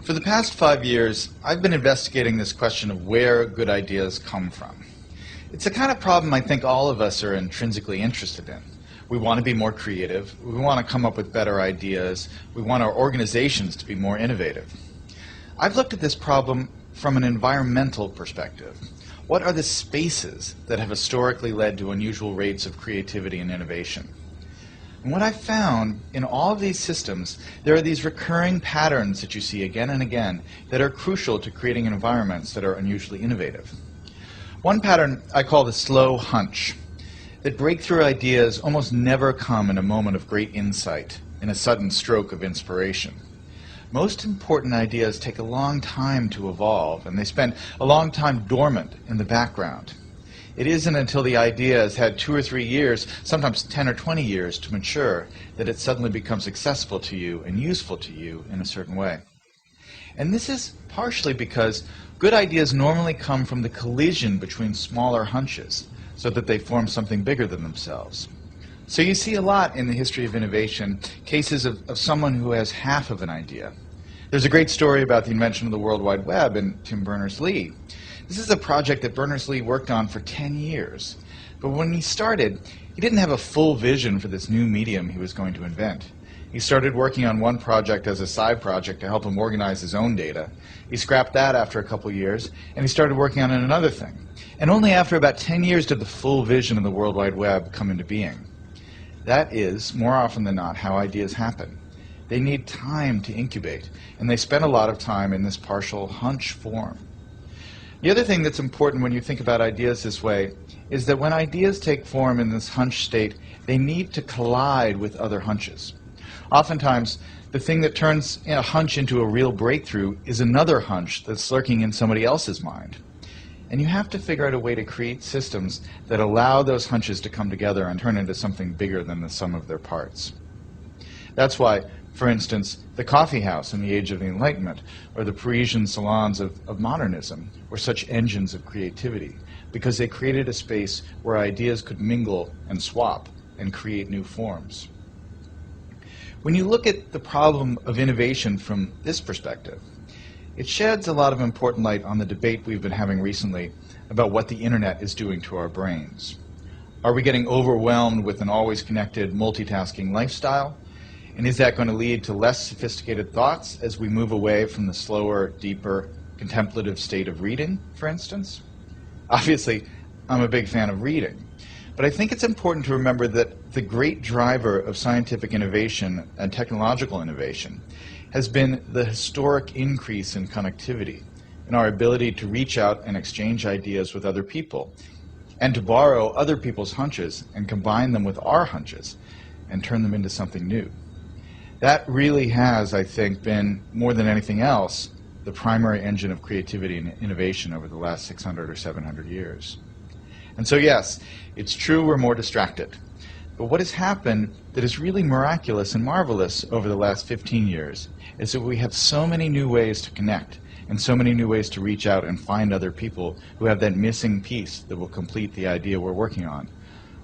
For the past 5 years, I've been investigating this question of where good ideas come from. It's the kind of problem I think all of us are intrinsically interested in. We want to be more creative, we want to come up with better ideas, we want our organizations to be more innovative. I've looked at this problem from an environmental perspective. What are the spaces that have historically led to unusual rates of creativity and innovation? And what I've found in all of these systems, there are these recurring patterns that you see again and again that are crucial to creating environments that are unusually innovative. One pattern I call the slow hunch, that breakthrough ideas almost never come in a moment of great insight, in a sudden stroke of inspiration. Most important ideas take a long time to evolve, and they spend a long time dormant in the background. It isn't until the idea has had 2 or 3 years, sometimes 10 or 20 years to mature, that it suddenly becomes accessible to you and useful to you in a certain way. And this is partially because good ideas normally come from the collision between smaller hunches, so that they form something bigger than themselves. So you see a lot in the history of innovation, cases of someone who has half of an idea. There's a great story about the invention of the World Wide Web in Tim Berners-Lee. This is a project that Berners-Lee worked on for 10 years. But when he started, he didn't have a full vision for this new medium he was going to invent. He started working on one project as a side project to help him organize his own data. He scrapped that after a couple years, and he started working on another thing. And only after about 10 years did the full vision of the World Wide Web come into being. That is, more often than not, how ideas happen. They need time to incubate, and they spend a lot of time in this partial hunch form. The other thing that's important when you think about ideas this way is that when ideas take form in this hunch state, they need to collide with other hunches. Oftentimes, the thing that turns a hunch into a real breakthrough is another hunch that's lurking in somebody else's mind. And you have to figure out a way to create systems that allow those hunches to come together and turn into something bigger than the sum of their parts. That's why, for instance, the coffee house in the Age of the Enlightenment, or the Parisian salons of modernism, were such engines of creativity, because they created a space where ideas could mingle and swap and create new forms. When you look at the problem of innovation from this perspective, it sheds a lot of important light on the debate we've been having recently about what the internet is doing to our brains. Are we getting overwhelmed with an always connected, multitasking lifestyle? And is that going to lead to less sophisticated thoughts as we move away from the slower, deeper, contemplative state of reading, for instance? Obviously, I'm a big fan of reading. But I think it's important to remember that the great driver of scientific innovation and technological innovation has been the historic increase in connectivity, in our ability to reach out and exchange ideas with other people, and to borrow other people's hunches and combine them with our hunches and turn them into something new. That really has, I think, been, more than anything else, the primary engine of creativity and innovation over the last 600 or 700 years. And so yes, it's true we're more distracted. But what has happened that is really miraculous and marvelous over the last 15 years is that we have so many new ways to connect and so many new ways to reach out and find other people who have that missing piece that will complete the idea we're working on,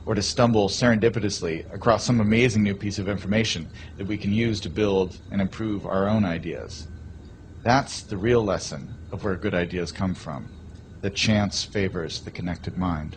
or to stumble serendipitously across some amazing new piece of information that we can use to build and improve our own ideas. That's the real lesson of where good ideas come from, that chance favors the connected mind.